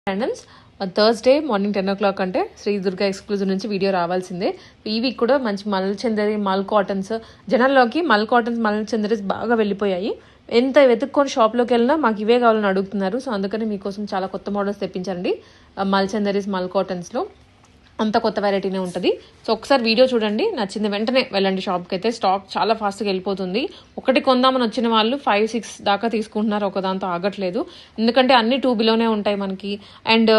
హ్యాండమ్స్ Thursday morning 10 o'clock అంటే Shri Durga exclusive నుంచి video రావాల్సిందే. ఈ వీక్ కూడా మంచి మల్చందరి మల్ కాటన్స్ జనాల్లోకి మల్ కాటన్స్ మల్ చందరీస్ బాగా వెళ్ళిపోయాయి. ఎంత వెతుక్కొని షాప్లోకి వెళ్ళినా మాకు ఇవే కావాలని అడుగుతున్నారు. సో అందుకని మీకోసం చాలా కొత్త మోడల్స్ తెప్పించండి. మల్ చందరీస్ మల్ కాటన్స్లో అంత కొత్త వెరైటీనే ఉంటుంది. సో ఒకసారి వీడియో చూడండి, నచ్చింది వెంటనే వెళ్ళండి షాప్కి. అయితే స్టాక్ చాలా ఫాస్ట్గా వెళ్ళిపోతుంది. ఒకటి కొందామని వచ్చిన వాళ్ళు 5-6 దాకా తీసుకుంటున్నారు, ఒక దాంతో ఆగట్లేదు. ఎందుకంటే అన్ని 2 బిలోనే ఉంటాయి మనకి. అండ్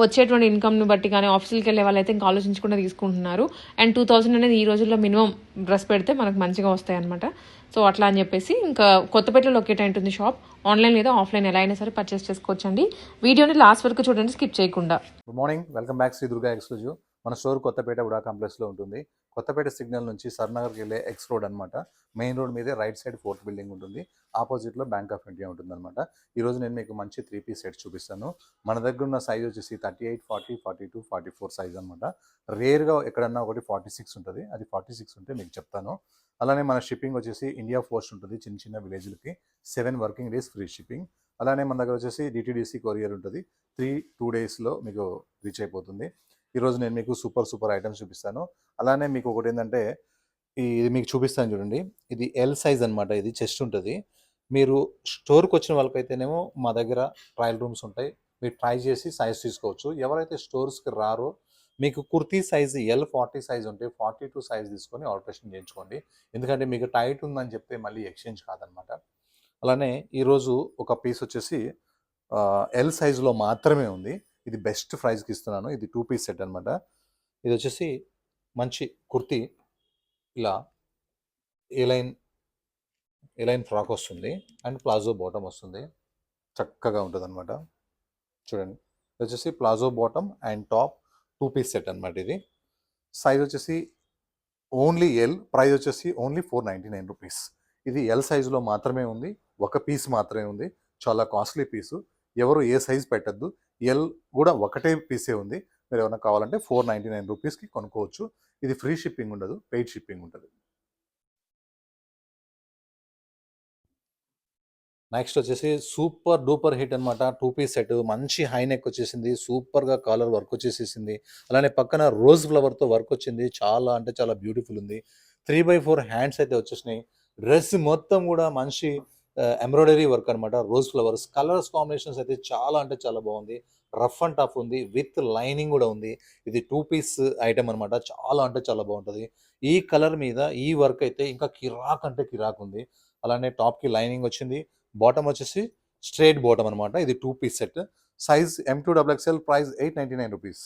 వచ్చేటువంటి ఇన్కమ్ని బట్టి కానీ ఆఫీస్కి వెళ్ళే వాళ్ళైతే ఇంకా ఆలోచించకుండా తీసుకుంటున్నారు. అండ్ 2000 అనేది ఈ రోజుల్లో మినిమం డ్రెస్ పెడితే మనకు మంచిగా వస్తాయి అనమాట. సో అట్లా అని చెప్పేసి ఇంకా కొత్తపేటలో లొకేట్ అయి ఉంటుంది షాప్. ఆన్లైన్ లేదా ఆఫ్లైన్ ఎలా అయినా సరే పర్చేస్ చేసుకోవచ్చండి. వీడియోని లాస్ట్ వరకు చూడండి, స్కిప్ చేయకుండా. Good morning, welcome back Shri Durga exclusive. మన స్టోర్ కొత్తపేట ఉడా కాంప్లెక్స్లో ఉంటుంది. కొత్తపేట సిగ్నల్ నుంచి సర్నగర్కి వెళ్ళే ఎక్స్ రోడ్ అనమాట. మెయిన్ రోడ్ మీదే రైట్ సైడ్ 4th బిల్డింగ్ ఉంటుంది. ఆపోజిట్లో బ్యాంక్ ఆఫ్ ఇండియా ఉంటుంది అనమాట. ఈరోజు నేను మీకు మంచి 3-piece సెట్ చూపిస్తాను. మన దగ్గర ఉన్న సైజ్ వచ్చేసి 38, 40, 42, 44 సైజ్ అనమాట. రేర్గా ఎక్కడన్నా ఒకటి 46 ఉంటుంది. అది 46 ఉంటే మీకు చెప్తాను. అలానే మన షిప్పింగ్ వచ్చేసి ఇండియా పోస్ట్ ఉంటుంది. చిన్న చిన్న విలేజ్లకి 7 వర్కింగ్ డేస్ ఫ్రీ షిప్పింగ్. అలానే మన దగ్గర వచ్చేసి డిటీడీసీ కొరియర్ ఉంటుంది. 2 డేస్లో మీకు రీచ్ అయిపోతుంది. ఈరోజు నేను మీకు సూపర్ ఐటమ్స్ చూపిస్తాను. అలానే మీకు ఒకటి ఏంటంటే ఇది మీకు చూపిస్తాను చూడండి. ఇది ఎల్ సైజ్ అనమాట. ఇది చెస్ట్ ఉంటుంది. మీరు స్టోర్కి వచ్చిన వాళ్ళకైతేనేమో మా దగ్గర ట్రయల్ రూమ్స్ ఉంటాయి. మీరు ట్రై చేసి సైజ్ తీసుకోవచ్చు. ఎవరైతే స్టోర్స్కి రారో మీకు కుర్తీ సైజ్ ఎల్ 40 సైజ్ ఉంటే 42 సైజ్ తీసుకొని ఆల్టరేషన్ చేయించుకోండి. ఎందుకంటే మీకు టైట్ ఉందని చెప్తే మళ్ళీ ఎక్స్చేంజ్ కాదనమాట. అలానే ఈరోజు ఒక పీస్ వచ్చేసి ఎల్ సైజులో మాత్రమే ఉంది. ఇది బెస్ట్ ప్రైస్కి ఇస్తున్నాను. ఇది 2-piece సెట్ అనమాట. ఇది వచ్చేసి మంచి కుర్తీ, ఇలా ఎలైన్ ఫ్రాక్ వస్తుంది అండ్ ప్లాజో బాటమ్ వస్తుంది. చక్కగా ఉంటుంది అనమాట. చూడండి, ఇది వచ్చేసి palazzo bottom and top 2-piece set అనమాట. ఇది సైజ్ వచ్చేసి ఓన్లీ ఎల్, ప్రైస్ వచ్చేసి ఓన్లీ 499 రూపీస్. ఇది ఎల్ సైజులో మాత్రమే ఉంది. ఒక పీస్ మాత్రమే ఉంది. చాలా కాస్ట్లీ పీసు. ఎవరు ఏ సైజ్ పెట్టద్దు. ఎల్ కూడా ఒకటే పీసే ఉంది. మీరు ఏమైనా కావాలంటే 499 రూపీస్కి కొనుక్కోవచ్చు. ఇది ఫ్రీ షిప్పింగ్ ఉండదు, పెయిడ్ షిప్పింగ్ ఉంటుంది. నెక్స్ట్ వచ్చేసి సూపర్ డూపర్ హిట్ అనమాట. 2-piece సెట్, మంచి హై నెక్ వచ్చేసింది. సూపర్గా కాలర్ వర్క్ వచ్చేసేసింది. అలానే పక్కన రోజ్ ఫ్లవర్తో వర్క్ వచ్చింది. చాలా అంటే చాలా బ్యూటిఫుల్ ఉంది. 3/4 హ్యాండ్స్ అయితే వచ్చేసినాయి. డ్రెస్ మొత్తం కూడా మంచి ఎంబ్రాయిడరీ వర్క్ అనమాట. రోజ్ ఫ్లవర్స్ కలర్స్ కాంబినేషన్స్ అయితే చాలా అంటే చాలా బాగుంది. రఫ్ అండ్ టఫ్ ఉంది, విత్ లైనింగ్ కూడా ఉంది. ఇది 2-piece ఐటమ్ అనమాట. చాలా అంటే చాలా బాగుంటుంది. ఈ కలర్ మీద ఈ వర్క్ అయితే ఇంకా కిరాక్ అంటే కిరాక్ ఉంది. అలానే టాప్కి లైనింగ్ వచ్చింది. బాటమ్ వచ్చేసి స్ట్రైట్ బాటమ్ అనమాట. ఇది 2-piece set. Size M2XXL, price 899 rupees.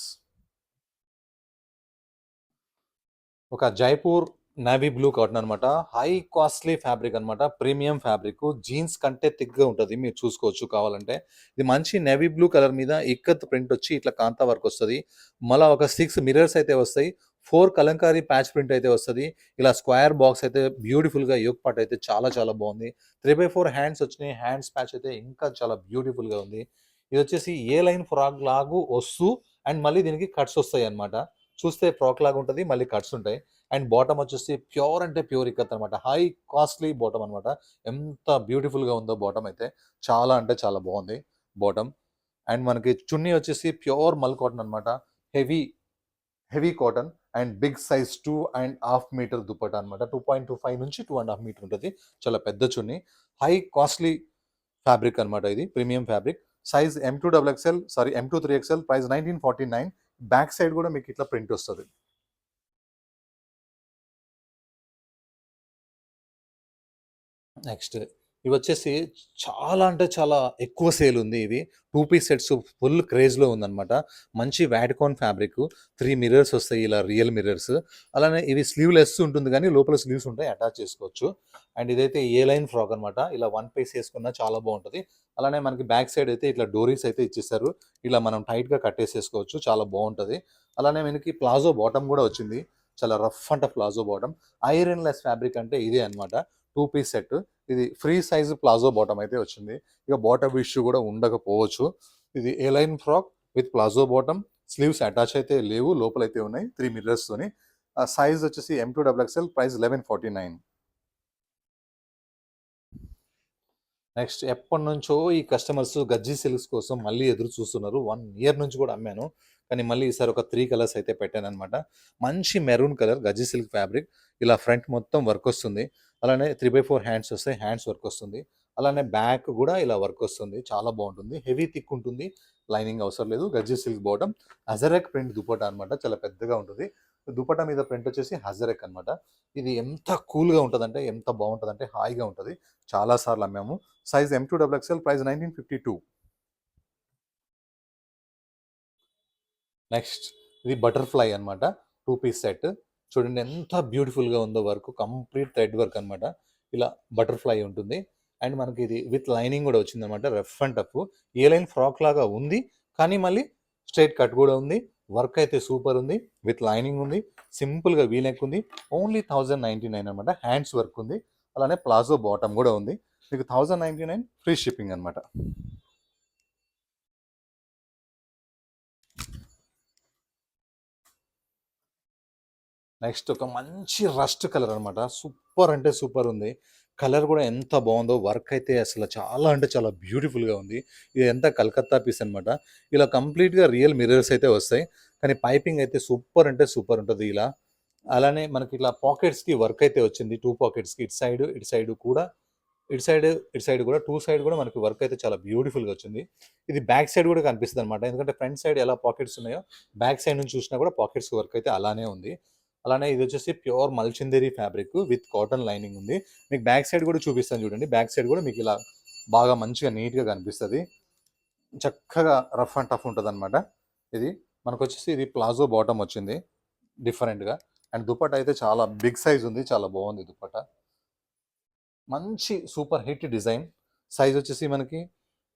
ఒక జైపూర్ నేవీ బ్లూ కాటన్ అనమాట. హై కాస్ట్లీ ఫ్యాబ్రిక్ అనమాట. Premium fabric. జీన్స్ కంటే థిక్గా ఉంటుంది, మీరు చూసుకోవచ్చు కావాలంటే. ఇది మంచి నేవీ బ్లూ కలర్ మీద ఇక్కత్ ప్రింట్ వచ్చి ఇట్లా కాంతా వర్క్ వస్తుంది. మళ్ళీ ఒక 6 మిర్రర్స్ అయితే వస్తాయి. 4 కలంకారీ ప్యాచ్ ప్రింట్ అయితే వస్తుంది. ఇలా స్క్వేర్ బాక్స్ అయితే బ్యూటిఫుల్గా యోక్ పార్ట్ అయితే చాలా చాలా బాగుంది. 3/4 హ్యాండ్స్ వచ్చినాయి. హ్యాండ్స్ ప్యాచ్ అయితే ఇంకా చాలా బ్యూటిఫుల్గా ఉంది. ఇది వచ్చేసి ఏ లైన్ ఫ్రాక్ లాగు వస్తూ అండ్ మళ్ళీ దీనికి కట్స్ వస్తాయి అనమాట. చూస్తే ఫ్రాక్ లాగా ఉంటుంది, మళ్ళీ కట్స్ ఉంటాయి. అండ్ బాటమ్ వచ్చేసి ప్యూర్ అంటే ప్యూర్ ఇక్కత్ అనమాట. హై కాస్ట్లీ బాటమ్ అనమాట. ఎంత బ్యూటిఫుల్గా ఉందో బాటమ్ అయితే. చాలా అంటే చాలా బాగుంది బాటమ్. అండ్ మనకి చున్నీ వచ్చేసి ప్యూర్ మల్ కాటన్ అనమాట. Heavy cotton and big size 2.5 metre దుప్పట అనమాట. 2.25 నుంచి 2.5 మీటర్ ఉంటుంది. చాలా పెద్ద చున్నీ. హై కాస్ట్లీ ఫ్యాబ్రిక్ అనమాట. ఇది premium fabric. Size M2XXL, price 1949. Back side కూడా మీకు ఇట్లా ప్రింట్ వస్తుంది. నెక్స్ట్ ఇవి వచ్చేసి చాలా అంటే చాలా ఎక్కువ సేల్ ఉంది. ఇవి 2-piece సెట్స్ ఫుల్ క్రేజ్లో ఉందన్నమాట. మంచి వాటికాన్ ఫ్యాబ్రిక్. 3 మిర్రర్స్ వస్తాయి, ఇలా రియల్ మిర్రర్స్. అలానే ఇవి స్లీవ్లెస్ ఉంటుంది, కానీ లోపల స్లీవ్స్ ఉంటాయి, అటాచ్ చేసుకోవచ్చు. అండ్ ఇదైతే ఏ లైన్ ఫ్రాక్ అనమాట. ఇలా 1 పీస్ వేసుకున్నా చాలా బాగుంటుంది. అలానే మనకి బ్యాక్ సైడ్ అయితే ఇట్లా డోరీస్ అయితే ఇచ్చేస్తారు. ఇలా మనం టైట్గా కట్టేసేసుకోవచ్చు, చాలా బాగుంటుంది. అలానే మనకి ప్లాజో బాటమ్ కూడా వచ్చింది. చాలా రఫ్ అంట palazzo bottom. Iron less fabric అంటే ఇదే అనమాట. 2-piece set. ఇది ఫ్రీ సైజ్ ప్లాజో బాటమ్ అయితే వచ్చింది. ఇక బాటమ్ ఇష్యూ కూడా ఉండకపోవచ్చు. ఇది A line frock with palazzo bottom. Sleeves attach అయితే లేవు, లోపలైతే ఉన్నాయి 3 మిర్రర్స్తోని. సైజ్ వచ్చేసి M2XXL, ప్రైస్ 1149. నెక్స్ట్ ఎప్పటినుంచో ఈ కస్టమర్స్ గజ్జి సిల్క్స్ కోసం మళ్ళీ ఎదురు చూస్తున్నారు. 1 ఇయర్ నుంచి కూడా అమ్మాను. కానీ మళ్ళీ ఈసారి ఒక 3 కలర్స్ అయితే పెట్టాననమాట. మంచి మెరూన్ కలర్ గజ్జి సిల్క్ ఫ్యాబ్రిక్. ఇలా ఫ్రంట్ మొత్తం వర్క్ వస్తుంది. అలానే 3/4 హ్యాండ్స్ వస్తాయి. హ్యాండ్స్ వర్క్ వస్తుంది. అలానే బ్యాక్ కూడా ఇలా వర్క్ వస్తుంది. చాలా బాగుంటుంది. హెవీ థిక్ ఉంటుంది. లైనింగ్ అవసరం లేదు. గజ్జి silk bottom. Ajrakh print dupatta అనమాట. చాలా పెద్దగా ఉంటుంది. దుపట్టా మీద ప్రింట్ వచ్చేసి హజరక్ అనమాట. ఇది ఎంత కూల్‌గా ఉంటదంటే, ఎంత బాగుంటదంటే హాయిగా ఉంటది. చాలా సార్లు అమ్మాము. Size M2XXL, price 1952. నెక్స్ట్ ఇది బటర్‌ఫ్లై అనమాట. 2 పీస్ సెట్. చూడండి ఎంత బ్యూటిఫుల్‌గా ఉందో వర్క్. కంప్లీట్ థ్రెడ్ వర్క్ అనమాట. ఇలా బటర్‌ఫ్లై ఉంటుంది. అండ్ మనకి ఇది విత్ లైనింగ్ కూడా వచ్చిందనమాట. Rough and tough. A line frock లాగా ఉంది. కానీ మళ్ళీ స్ట్రెయిట్ కట్ కూడా ఉంది. వర్క్ అయితే సూపర్ ఉంది. విత్ లైనింగ్ ఉంది. సింపుల్‌గా వీ నెక్ ఉంది. ఓన్లీ 1099 అనమాట. హ్యాండ్స్ వర్క్ ఉంది. అలానే ప్లాజో బాటమ్ కూడా ఉంది. మీకు 1099 ఫ్రీ షిప్పింగ్ అనమాట. నెక్స్ట్ ఒక మంచి రస్ట్ కలర్ అనమాట. సూపర్ అంటే సూపర్ ఉంది. కలర్ కూడా ఎంత బాగుందో. వర్క్ అయితే అసలు చాలా అంటే చాలా బ్యూటిఫుల్‌గా ఉంది. ఇది ఎంత కలకత్తా పీస్ అనమాట. ఇలా కంప్లీట్‌గా రియల్ మిర్రర్స్ అయితే వస్తాయి. కానీ పైపింగ్ అయితే సూపర్ అంటే సూపర్ ఉంటది ఇలా. అలానే మనకి ఇట్లా పాకెట్స్‌కి వర్క్ అయితే వచ్చింది. 2 పాకెట్స్‌కి ఇటు సైడ్ కూడా ఇటు సైడ్ కూడా 2 సైడ్ కూడా మనకి వర్క్ అయితే చాలా బ్యూటిఫుల్‌గా వచ్చింది. ఇది బ్యాక్ సైడ్ కూడా కనిపిస్తదనమాట. ఎందుకంటే ఫ్రంట్ సైడ్ ఎలా పాకెట్స్ ఉన్నాయో, బ్యాక్ సైడ్ నుంచి చూసినా కూడా పాకెట్స్ వర్క్ అయితే అలానే ఉంది. అలానే ఇదొచ్చేసి ప్యూర్ మల్చిందేరి ఫ్యాబ్రిక్ విత్ కాటన్ లైనింగ్ ఉంది. మీకు బ్యాక్ సైడ్ కూడా చూపిస్తాను చూడండి. బ్యాక్ సైడ్ కూడా మీకు ఇలా బాగా మంచిగా నీట్‌గా కనిపిస్తది. చక్కగా రఫ్ అండ్ టఫ్ ఉంటదనమాట. ఇది మనకొచ్చేసి ఇది ప్లాజో బాటమ్ వచ్చింది డిఫరెంట్‌గా. అండ్ దుపట్టా అయితే చాలా బిగ్ సైజ్ ఉంది. చాలా బాగుంది దుపట్టా. మంచి సూపర్ హిట్ డిజైన్. సైజ్ వచ్చేసి మనకి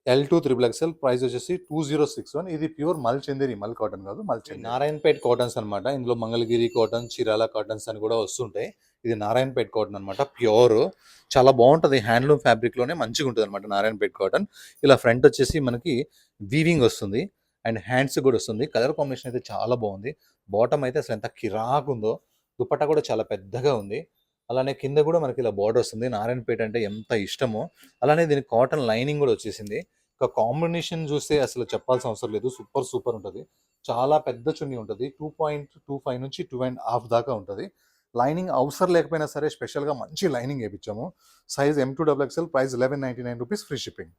L2 XXL, ప్రైస్ వచ్చేసి 2061. ఇది ప్యూర్ మల్చందేరి, మల్ కాటన్ కాదు, మల్చందేరి. నారాయణపేట్ కాటన్స్ అనమాట. ఇందులో మంగళగిరి కాటన్, చీరాల కాటన్స్ అని కూడా వస్తుంటాయి. ఇది నారాయణపేట్ కాటన్ అనమాట. ప్యూర్ చాలా బాగుంటుంది. హ్యాండ్లూమ్ ఫ్యాబ్రిక్లోనే మంచిగా ఉంటుంది అనమాట నారాయణపేట్ కాటన్. ఇలా ఫ్రంట్ వచ్చేసి మనకి వీవింగ్ వస్తుంది. అండ్ హ్యాండ్స్ కూడా వస్తుంది. కలర్ కాంబినేషన్ అయితే చాలా బాగుంది. బాటమ్ అయితే అసలు ఎంత కిరాక్ ఉందో. దుపట్టా కూడా చాలా పెద్దగా ఉంది. అలానే కింద కూడా మనకి ఇలా బార్డర్ వస్తుంది. నారాయణపేట అంటే ఎంత ఇష్టమో. అలానే దీనికి కాటన్ లైనింగ్ కూడా వచ్చేసింది. ఒక కాంబినేషన్ చూస్తే అసలు చెప్పాల్సిన అవసరం లేదు. సూపర్ సూపర్ ఉంటుంది. చాలా పెద్ద చున్నీ ఉంటుంది. 2.25 నుంచి 2.5 దాకా ఉంటుంది. లైనింగ్ అవసరం లేకపోయినా సరే స్పెషల్‌గా మంచి లైనింగ్ ఏపిచ్చాము. Size M2XXL, price ₹1199 free shipping.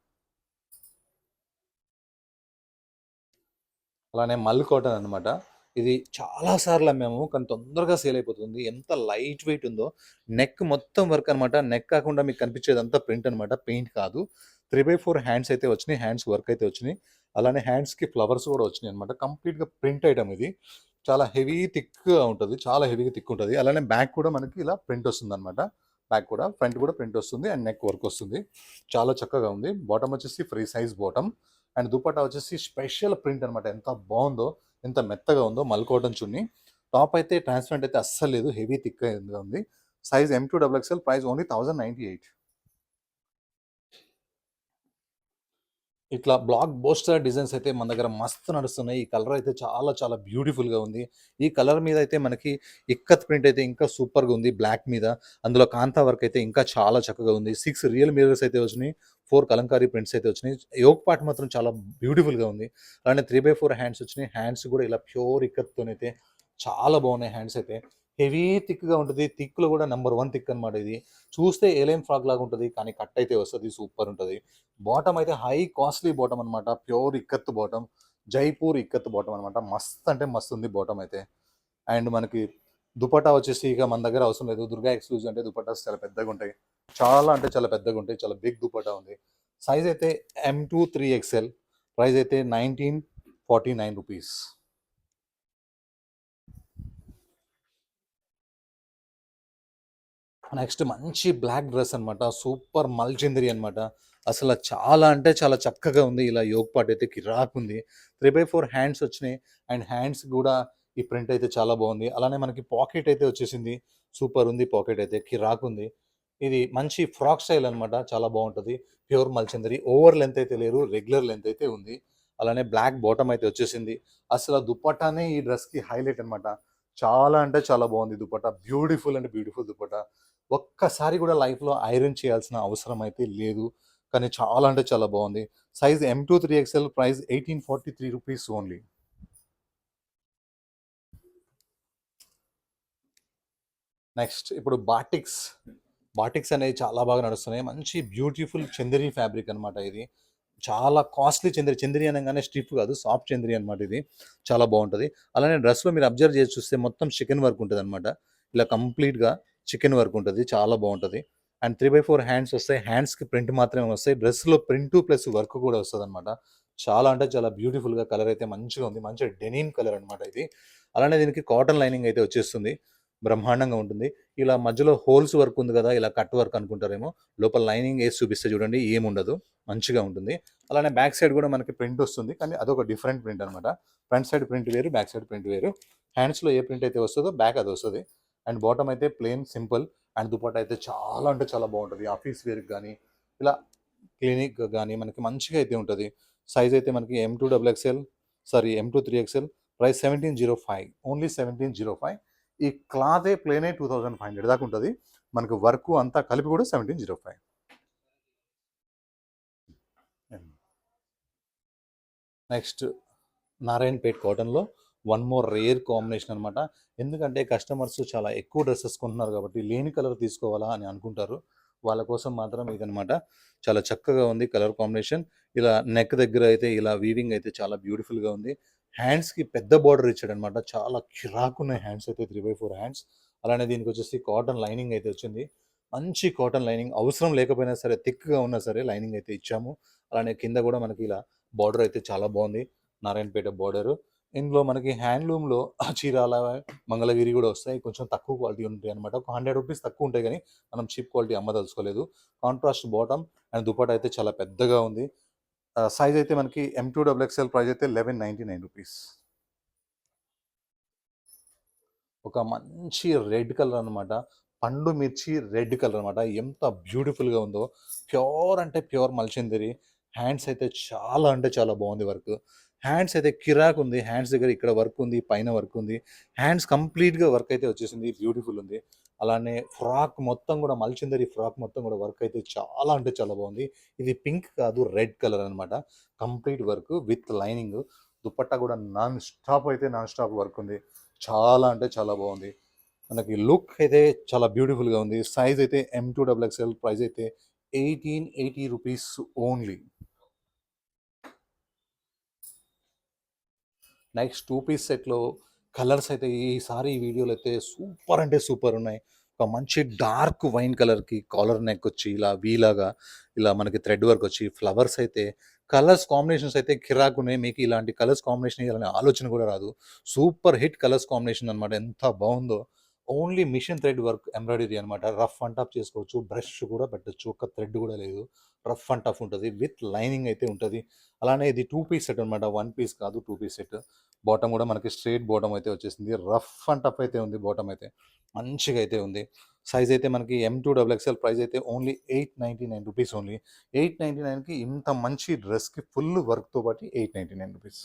అలానే మల్ కాటన్ అనమాట. ఇది చాలా సార్లు అమ్మాము. కానీ తొందరగా సేల్ అయిపోతుంది. ఎంత లైట్ వెయిట్ ఉందో. నెక్ మొత్తం వర్క్ అనమాట. నెక్ కాకుండా మీకు కనిపించేదంతా ప్రింట్ అనమాట. పెయింట్ కాదు. 3/4 హ్యాండ్స్ అయితే వచ్చినాయి. హ్యాండ్స్ వర్క్ అయితే వచ్చినాయి. అలానే హ్యాండ్స్‌కి ఫ్లవర్స్ కూడా వచ్చినాయి అనమాట. కంప్లీట్‌గా ప్రింట్ ఐటమ్ ఇది. చాలా హెవీ థిక్‌గా ఉంటది. చాలా హెవీగా థిక్ ఉంటది. అలానే బ్యాక్ కూడా మనకి ఇలా ప్రింట్ వస్తుందనమాట. బ్యాక్ కూడా ఫ్రంట్ కూడా ప్రింట్ వస్తుంది. అండ్ నెక్ వర్క్ వస్తుంది. చాలా చక్కగా ఉంది. బాటమ్ వచ్చేసి free size bottom. And dupatta వచ్చేసి స్పెషల్ ప్రింట్ అనమాట. ఎంత బాగుందో, ఎంత మెత్తగా ఉందో. మల్ కాటన్ చున్నీ. టాప్ అయితే ట్రాన్స్పరెంట్ అయితే అస్సలు లేదు. హెవీ థిక్‌గా ఉంది. Size M2XXL, price only 1098. ఇట్లా బ్లాక్ బస్టర్ డిజైన్స్ అయితే మన దగ్గర మస్తు నడుస్తున్నాయి. ఈ కలర్ అయితే చాలా చాలా బ్యూటిఫుల్‌గా ఉంది. ఈ కలర్ మీద అయితే మనకి ఇక్కత్ ప్రింట్ అయితే ఇంకా సూపర్‌గా ఉంది బ్లాక్ మీద. అందులో కాంతా వర్క్ అయితే ఇంకా చాలా చక్కగా ఉంది. 6 రియల్ మిర్రర్స్ అయితే వచ్చినాయి. 4 కలంకారీ ప్రింట్స్ అయితే వచ్చినాయి. యోక్ పార్ట్ మాత్రం చాలా బ్యూటిఫుల్‌గా ఉంది. అలానే 3/4 హ్యాండ్స్ వచ్చినాయి. హ్యాండ్స్ కూడా ఇలా ప్యూర్ ఇక్కత్‌తోనైతే చాలా బాగున్నాయి హ్యాండ్స్ అయితే. హెవీ థిక్‌గా ఉంటది. థిక్‌లో కూడా నంబర్ 1 థిక్ అనమాట ఇది. చూస్తే ఏలైన్ ఫ్రాక్ లాగా ఉంటది. కానీ కట్ అయితే వస్తది. సూపర్ ఉంటది. బాటమ్ అయితే హై కాస్ట్‌లీ బాటమ్ అనమాట. Pure ikat bottom. Jaipur ikat bottom అనమాట. మస్త్ అంటే మస్త్ ఉంది బాటమ్ అయితే. అండ్ మనకి దుపట్టా వచ్చేసి ఇక మన దగ్గర అవసరం లేదు. దుర్గా ఎక్స్‌క్లూజివ్ అంటే దుపట్టాస్ చాలా పెద్దగుంటాయి. చాలా అంటే చాలా పెద్దగుంటాయి. చాలా బిగ్ దుపట్టా ఉంది. సైజ్ అయితే M2 3XL. ప్రైస్ అయితే ₹1949. నెక్స్ట్ మంచి బ్లాక్ డ్రెస్ అనమాట. సూపర్ మల్చిందరి అనమాట. అసల చాలా అంటే చాలా చక్కగా ఉంది. ఇలా యోక్ పార్ట్ అయితే కిరాకుంది. 3/4 హ్యాండ్స్ వచ్చినాయి. అండ్ హ్యాండ్స్ గూడా ఈ ప్రింట్ అయితే చాలా బాగుంది. అలానే మనకి పాకెట్ అయితే వచ్చేసింది. సూపర్ ఉంది పాకెట్ అయితే. కిరాకుంది. ఇది మంచి ఫ్రాక్ స్టైల్ అనమాట. చాలా బాగుంటది. ప్యూర్ మల్చిందరి. ఓవర్ లెంత్ అయితే లేరు. రెగ్యులర్ లెంత్ అయితే ఉంది. అలానే బ్లాక్ బాటమ్ అయితే వచ్చేసింది. అసల దుపట్టానే ఈ డ్రెస్‌కి హైలైట్ అనమాట. చాలా అంటే చాలా బాగుంది దుపట్టా. బ్యూటిఫుల్ అంటే బ్యూటిఫుల్ దుపట్టా. ఒక్కసారి కూడా లైఫ్‌లో ఐరన్ చేయాల్సిన అవసరం అయితే లేదు. కానీ చాలా అంటే చాలా బాగుంది. Size M2 3XL, price 1843 rupees only. Next ఇప్పుడు బాటిక్స్ అనేవి చాలా బాగా నడుస్తున్నాయి. మంచి బ్యూటిఫుల్ చందేరి ఫ్యాబ్రిక్ అనమాట ఇది. చాలా కాస్ట్లీ చందేరి అనగానే స్టిఫ్ కాదు, సాఫ్ట్ చందేరి అనమాట ఇది. చాలా బాగుంటుంది. అలానే డ్రెస్లో మీరు అబ్జర్వ్ చేసి చూస్తే మొత్తం చికెన్ వర్క్ ఉంటుంది అనమాట. ఇలా కంప్లీట్గా చికెన్ వర్క్ ఉంటుంది, చాలా బాగుంటుంది. అండ్ 3/4 హ్యాండ్స్ వస్తాయి. హ్యాండ్స్కి ప్రింట్ మాత్రమే వస్తాయి. డ్రెస్లో ప్రింట్ ప్లస్ వర్క్ కూడా వస్తుంది అనమాట. చాలా అంటే చాలా బ్యూటిఫుల్గా, కలర్ అయితే మంచిగా ఉంది. మంచి డెనిమ్ కలర్ అనమాట ఇది. అలానే దీనికి కాటన్ లైనింగ్ అయితే వచ్చేస్తుంది, బ్రహ్మాండంగా ఉంటుంది. ఇలా మధ్యలో హోల్స్ వర్క్ ఉంది కదా, ఇలా కట్ వర్క్ అనుకుంటారేమో. లోపల లైనింగ్ వేసి చూపిస్తే చూడండి, ఏముండదు, మంచిగా ఉంటుంది. అలానే బ్యాక్ సైడ్ కూడా మనకి ప్రింట్ వస్తుంది, కానీ అదొక డిఫరెంట్ ప్రింట్ అనమాట. ఫ్రంట్ సైడ్ ప్రింట్ వేరు, బ్యాక్ సైడ్ ప్రింట్ వేరు. హ్యాండ్స్లో ఏ ప్రింట్ అయితే వస్తుందో బ్యాక్ అది వస్తుంది. అండ్ బాటమ్ అయితే ప్లెయిన్ సింపుల్. అండ్ దుపట్టా అయితే చాలా అంటే చాలా బాగుంటుంది. ఆఫీస్ వేర్కి కానీ ఇలా క్లినిక్ కానీ మనకి మంచిగా అయితే ఉంటుంది. సైజ్ అయితే మనకి M2 3XL, ప్రైస్ 1705, ఓన్లీ 1705. ఈ క్లాతే ప్లేనే 2500 దాకా ఉంటుంది. మనకు వర్క్ అంతా కలిపి కూడా 1705. నెక్స్ట్ నారాయణపేట్ కాటన్లో వన్ మోర్ రేర్ కాంబినేషన్ అనమాట. ఎందుకంటే కస్టమర్స్ చాలా ఎక్కువ డ్రెస్సెస్ కొంటున్నారు కాబట్టి లేని కలర్ తీసుకోవాలా అని అనుకుంటారు. వాళ్ళ కోసం మాత్రం ఇదనమాట. చాలా చక్కగా ఉంది కలర్ కాంబినేషన్. ఇలా నెక్ దగ్గర అయితే ఇలా వీవింగ్ అయితే చాలా బ్యూటిఫుల్గా ఉంది. హ్యాండ్స్కి పెద్ద బార్డర్ ఇచ్చాడనమాట. చాలా కిరాకున్నాయి హ్యాండ్స్ అయితే, 3/4 హ్యాండ్స్. అలానే దీనికి వచ్చేసి కాటన్ లైనింగ్ అయితే వచ్చింది. మంచి కాటన్ లైనింగ్, అవసరం లేకపోయినా సరే థిక్గా ఉన్నా సరే లైనింగ్ అయితే ఇచ్చాము. అలానే కింద కూడా మనకి ఇలా బార్డర్ అయితే చాలా బాగుంది, నారాయణపేట బార్డర్. ఇందులో మనకి హ్యాండ్లూమ్లో చీరాల, మంగళగిరి కూడా వస్తాయి. కొంచెం తక్కువ క్వాలిటీ ఉంటాయి అనమాట. ఒక 100 రూపీస్ తక్కువ ఉంటాయి, కానీ మనం చీప్ క్వాలిటీ అమ్మదలుచుకోలేదు. కాంట్రాస్ట్ బాటమ్ అండ్ దుపట్టా అయితే చాలా పెద్దగా ఉంది. సైజ్ అయితే మనకి M2 XXL, ప్రైస్ అయితే 1199 రూపీస్. ఒక మంచి రెడ్ కలర్ అనమాట, పండు మిర్చి రెడ్ కలర్ అనమాట. ఎంత బ్యూటిఫుల్గా ఉందో, ప్యూర్ అంటే ప్యూర్ మల్చిందరి. హ్యాండ్స్ అయితే చాలా అంటే చాలా బాగుంది వర్క్. హ్యాండ్స్ అయితే కిరాక్ ఉంది. హ్యాండ్స్ దగ్గర ఇక్కడ వర్క్ ఉంది, పైన వర్క్ ఉంది. హ్యాండ్స్ కంప్లీట్గా వర్క్ అయితే వచ్చేసింది, బ్యూటిఫుల్ ఉంది. అలానే ఫ్రాక్ మొత్తం కూడా మల్చిందరి ఫ్రాక్ మొత్తం కూడా వర్క్ అయితే చాలా అంటే చాలా బాగుంది. ఇది పింక్ కాదు, రెడ్ కలర్ అనమాట. Complete work with lining. Dupatta కూడా నాన్ స్టాప్ వర్క్ ఉంది. చాలా అంటే చాలా బాగుంది. మనకి లుక్ అయితే చాలా బ్యూటిఫుల్గా ఉంది. సైజ్ అయితే M2 XXL, ప్రైస్ అయితే 1880 రూపీస్ ఓన్లీ. నెక్స్ట్ 2 పీస్ సెట్లో కలర్స్ అయితే ఈసారి ఈ వీడియోలో అయితే సూపర్ అంటే సూపర్ ఉన్నాయి. ఒక మంచి డార్క్ వైన్ కలర్కి కాలర్ నెక్ వచ్చి ఇలా వీలాగా ఇలా మనకి థ్రెడ్ వర్క్ వచ్చి ఫ్లవర్స్ అయితే, కలర్స్ కాంబినేషన్స్ అయితే కిరాక్ ఉన్నాయి. మీకు ఇలాంటి కలర్స్ కాంబినేషన్ ఇలాంటి ఆలోచన కూడా రాదు. సూపర్ హిట్ కలర్స్ కాంబినేషన్ అనమాట. ఎంత బాగుందో. Only machine thread work embroidery అనమాట. రఫ్ అండ్ టఫ్ చేసుకోవచ్చు, బ్రష్ కూడా పెట్టచ్చు, ఒక్క థ్రెడ్ కూడా లేదు. రఫ్ అండ్ టఫ్ ఉంటుంది, విత్ లైనింగ్ అయితే ఉంటుంది. అలానే ఇది 2 పీస్ సెట్ అనమాట, 1 పీస్ కాదు, 2 పీస్ సెట్. బాటమ్ కూడా మనకి స్ట్రైట్ బాటమ్ అయితే వచ్చేసింది. రఫ్ అండ్ టఫ్ అయితే ఉంది, బాటమ్ అయితే మంచిగా అయితే ఉంది. సైజ్ అయితే మనకి M2 XXL, ప్రైస్ అయితే ఓన్లీ 899 రూపీస్ ఓన్లీ. 899కి ఇంత మంచి డ్రెస్కి ఫుల్ వర్క్తో పాటు 899 రూపీస్.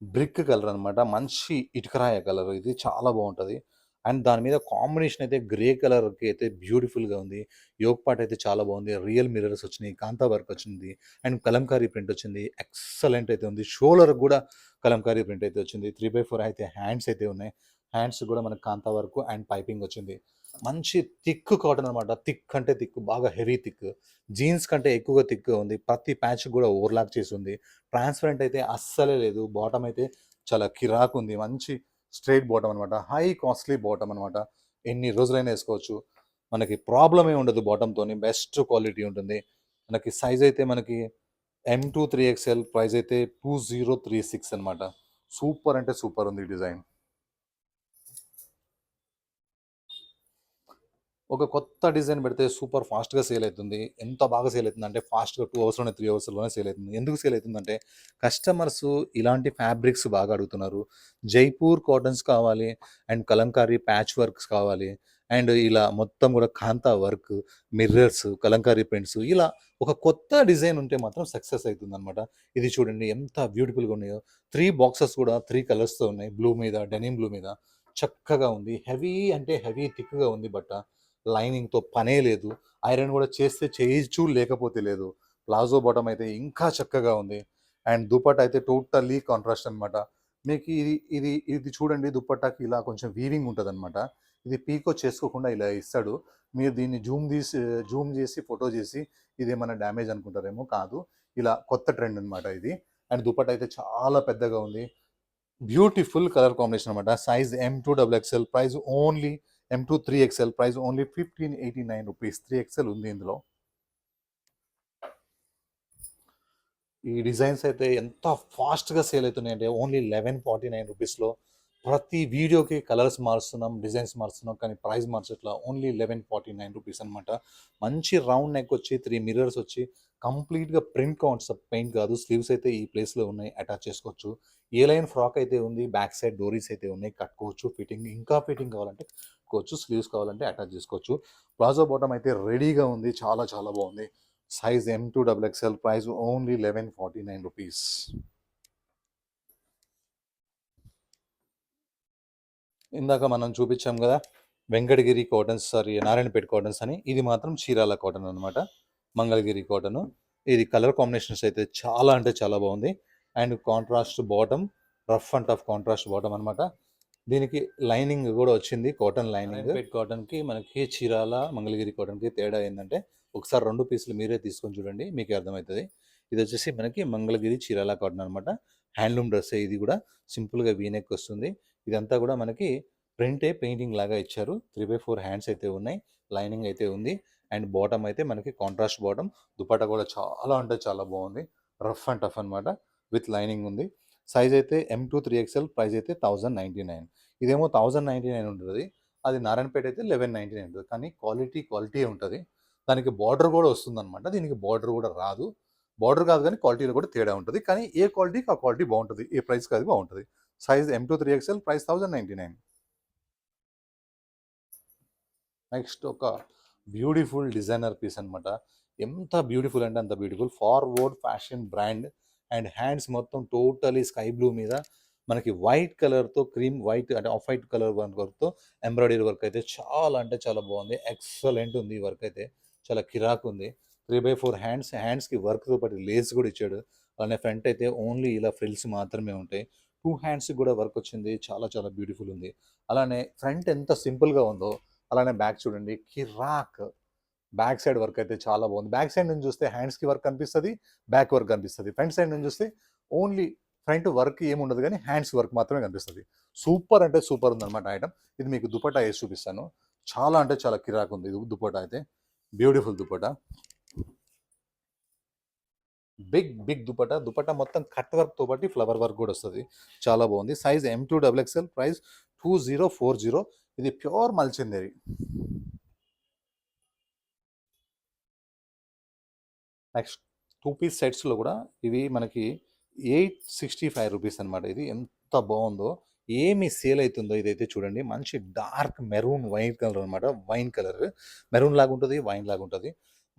బ్రిక్ కలర్ అనమాట, మంచి ఇటుకరాయ కలర్. ఇది చాలా బాగుంటుంది. అండ్ దాని మీద కాంబినేషన్ అయితే గ్రే కలర్కి అయితే బ్యూటిఫుల్గా ఉంది. యోగ్ పార్ట్ అయితే చాలా బాగుంది. రియల్ మిర్రర్స్ వచ్చినాయి, కాంతా వర్క్ వచ్చింది, అండ్ కలంకారీ ప్రింట్ వచ్చింది. ఎక్సలెంట్ అయితే ఉంది. షోలర్ కూడా కలంకారీ ప్రింట్ అయితే వచ్చింది. 3/4 అయితే హ్యాండ్స్ అయితే ఉన్నాయి. హ్యాండ్స్ కూడా మనకు కాంతా వర్క్ అండ్ పైపింగ్ వచ్చింది. మంచి థిక్ కాటన్ అనమాట. థిక్ అంటే థిక్, బాగా హెవీ థిక్. జీన్స్ కంటే ఎక్కువగా థిక్గా ఉంది. ప్రతి ప్యాచ్ కూడా ఓవర్లాక్ చేసి ఉంది. ట్రాన్స్పరెంట్ అయితే అస్సలే లేదు. బాటమ్ అయితే చాలా కిరాక్ ఉంది. మంచి స్ట్రైట్ బాటమ్ అనమాట. హై కాస్ట్లీ బాటమ్ అనమాట. ఎన్ని రోజులైనా వేసుకోవచ్చు, మనకి ప్రాబ్లమే ఉండదు. బాటమ్తోని బెస్ట్ క్వాలిటీ ఉంటుంది. మనకి సైజ్ అయితే మనకి M2 3XL, ప్రైస్ అయితే 2036 అనమాట. సూపర్ అంటే సూపర్ ఉంది డిజైన్. ఒక కొత్త డిజైన్ పెడితే సూపర్ ఫాస్ట్‌గా సేల్ అవుతుంది. ఎంత బాగా సేల్ అవుతుందంటే ఫాస్ట్‌గా 2 అవర్స్‌లోనే, 3 అవర్స్‌లోనే సేల్ అవుతుంది. ఎందుకు సేల్ అవుతుందంటే కస్టమర్స్ ఇలాంటి ఫ్యాబ్రిక్స్ బాగా అడుగుతున్నారు. జైపూర్ కాటన్స్ కావాలి, అండ్ కలంకారీ ప్యాచ్ వర్క్స్ కావాలి, అండ్ ఇలా మొత్తం కూడా కాంతా వర్క్, మిర్రర్స్, కలంకారీ ప్రింట్స్, ఇలా ఒక కొత్త డిజైన్ ఉంటే మాత్రం సక్సెస్ అవుతుందనమాట. ఇది చూడండి ఎంత బ్యూటిఫుల్‌గా ఉన్నాయో. 3 బాక్సెస్ కూడా 3 కలర్స్‌తో ఉన్నాయి. బ్లూ మీద, డెనిమ్ బ్లూ మీద చక్కగా ఉంది. హెవీ అంటే హెవీ థిక్‌గా ఉంది బట్ట. లైనింగ్తో పనే లేదు. ఐరన్ కూడా చేస్తే చేయొచ్చు, లేకపోతే లేదు. ప్లాజో బాటమ్ అయితే ఇంకా చక్కగా ఉంది. అండ్ దుపట్టా అయితే టోటల్లీ కాంట్రాస్ట్ అనమాట. మీకు ఇది ఇది ఇది చూడండి, దుపట్టాకి ఇలా కొంచెం వీవింగ్ ఉంటుందన్నమాట. ఇది పీకో చేసుకోకుండా ఇలా ఇస్తాడు. మీరు దీన్ని జూమ్ చేసి ఫోటో చేసి ఇదేమన్నా డ్యామేజ్ అనుకుంటారేమో, కాదు. ఇలా కొత్త ట్రెండ్ అనమాట ఇది. అండ్ దుపట్టా అయితే చాలా పెద్దగా ఉంది. బ్యూటిఫుల్ కలర్ కాంబినేషన్ అనమాట. Size M2XXL, price only M2 3XL, price only 1589 rupees. 3XL ఉంది ఇందులో. ఈ డిజైన్స్ అయితే ఎంత ఫాస్ట్గా సేల్ అవుతున్నాయి అంటే ఓన్లీ 1149 రూపీస్లో. ప్రతి వీడియోకి కలర్స్ మారుస్తున్నాం, డిజైన్స్ మారుస్తున్నాం, కానీ ప్రైస్ మార్చట్లా. ఓన్లీ 1149 రూపీస్ అనమాట. మంచి రౌండ్ నెక్ వచ్చి 3 మిర్రర్స్ వచ్చి కంప్లీట్గా ప్రింట్ కాన్సెప్ట్, పెయింట్ కాదు. స్లీవ్స్ అయితే ఈ ప్లేస్లో ఉన్నాయి, అటాచ్ చేసుకోవచ్చు. ఏ లైన్ ఫ్రాక్ అయితే ఉంది, బ్యాక్ సైడ్ డోరీస్ అయితే ఉన్నాయి, కట్టుకోవచ్చు. ఫిట్టింగ్ ఇంకా ఫిట్టింగ్ కావాలంటే కట్టుకోవచ్చు, స్లీవ్స్ కావాలంటే అటాచ్ చేసుకోవచ్చు. ప్లాజో బాటమ్ అయితే రెడీగా ఉంది, చాలా చాలా బాగుంది. Size M2XXL, price only 1149 rupees. ఇందాక మనం చూపించాం కదా వెంకటగిరి కాటన్స్, నారాయణపేట కాటన్స్ అని. ఇది మాత్రం చీరాల కాటన్ అనమాట, మంగళగిరి కాటన్. ఇది కలర్ కాంబినేషన్స్ అయితే చాలా అంటే చాలా బాగుంది. And contrast bottom, rough and tough contrast bottom అనమాట. దీనికి లైనింగ్ కూడా వచ్చింది, కాటన్ లైనింగ్. కాటన్కి మనకి చీరాల మంగళగిరి కాటన్కి తేడా ఏంటంటే, ఒకసారి 2 పీసులు మీరే తీసుకొని చూడండి, మీకు అర్థమవుతుంది. ఇది వచ్చేసి మనకి మంగళగిరి చీరాల కాటన్ అనమాట. Handloom dress. ఇది కూడా సింపుల్గా వీనెక్ వస్తుంది. ఇదంతా కూడా మనకి ప్రింటే, పెయింటింగ్ లాగా ఇచ్చారు. 3/4 హ్యాండ్స్ అయితే ఉన్నాయి, లైనింగ్ అయితే ఉంది. అండ్ బాటమ్ అయితే మనకి కాంట్రాస్ట్ బాటమ్. దుపట్టా కూడా చాలా అంటే చాలా బాగుంది, రఫ్ అండ్ టఫ్ అనమాట, విత్ లైనింగ్ ఉంది. సైజ్ అయితే M2 3XL, ప్రైస్ అయితే 1099. ఇదేమో 1099 ఉంటుంది, అది నారాయణపేట అయితే 1199 ఉంటుంది. కానీ క్వాలిటీ ఉంటుంది. దానికి బార్డర్ కూడా వస్తుందన్నమాట, దీనికి బార్డర్ కూడా రాదు. బార్డర్ కాదు కానీ క్వాలిటీలో కూడా తేడా ఉంటుంది. కానీ ఏ క్వాలిటీకి ఆ క్వాలిటీ బాగుంటుంది, ఏ ప్రైస్కి అది బాగుంటుంది. Size M2 3XL, price 1099. Next ఒక బ్యూటిఫుల్ డిజైనర్ పీస్ అనమాట. ఎంత బ్యూటిఫుల్ అంటే అంత beautiful. Forward fashion brand. And hands మొత్తం టోటలీ స్కై బ్లూ మీద మనకి వైట్ కలర్తో, క్రీమ్ వైట్ అంటే ఆఫ్ వైట్ కలర్ వర్క్తో ఎంబ్రాయిడరీ వర్క్ అయితే చాలా అంటే చాలా బాగుంది. ఎక్సలెంట్ ఉంది ఈ వర్క్ అయితే, చాలా కిరాక్ ఉంది. 3/4 హ్యాండ్స్. హ్యాండ్స్కి వర్క్తో పాటు లేస్ కూడా ఇచ్చాడు. అలానే ఫ్రంట్ అయితే ఓన్లీ ఇలా ఫ్రిల్స్ మాత్రమే ఉంటాయి. 2 హ్యాండ్స్కి కూడా వర్క్ వచ్చింది, చాలా చాలా బ్యూటిఫుల్ ఉంది. అలానే ఫ్రంట్ ఎంత సింపుల్గా ఉందో, అలానే బ్యాక్ చూడండి, కిరాక్. బ్యాక్ సైడ్ వర్క్ అయితే చాలా బాగుంది. బ్యాక్ సైడ్ నుంచి చూస్తే హ్యాండ్స్కి వర్క్ కనిపిస్తుంది, బ్యాక్ వర్క్ కనిపిస్తుంది. ఫ్రంట్ సైడ్ నుంచి చూస్తే ఓన్లీ ఫ్రంట్ వర్క్ ఏముండదు కానీ హ్యాండ్స్ వర్క్ మాత్రమే కనిపిస్తుంది. సూపర్ అంటే సూపర్ ఉందన్నమాట ఐటమ్. ఇది మీకు దుపట్టా వేసి చూపిస్తాను. చాలా అంటే చాలా కిరాక్ ఉంది ఇది దుపట్టా అయితే. Beautiful dupatta, big dupatta. దుపట్టా మొత్తం కట్ వర్క్తో పాటు ఫ్లవర్ వర్క్ కూడా వస్తుంది, చాలా బాగుంది. Size M2XXL, price 2040. ఇది ప్యూర్ మల్చిందేరి. నెక్స్ట్ 2 పీస్ సెట్స్లో కూడా ఇవి మనకి 865 రూపీస్ అనమాట. ఇది ఎంత బాగుందో, ఏమి సేల్ అవుతుందో ఇదైతే చూడండి. మంచి డార్క్ మెరూన్ వైన్ కలర్ అనమాట. వైన్ కలర్, మెరూన్ లాగా ఉంటుంది, వైన్ లాగా ఉంటుంది.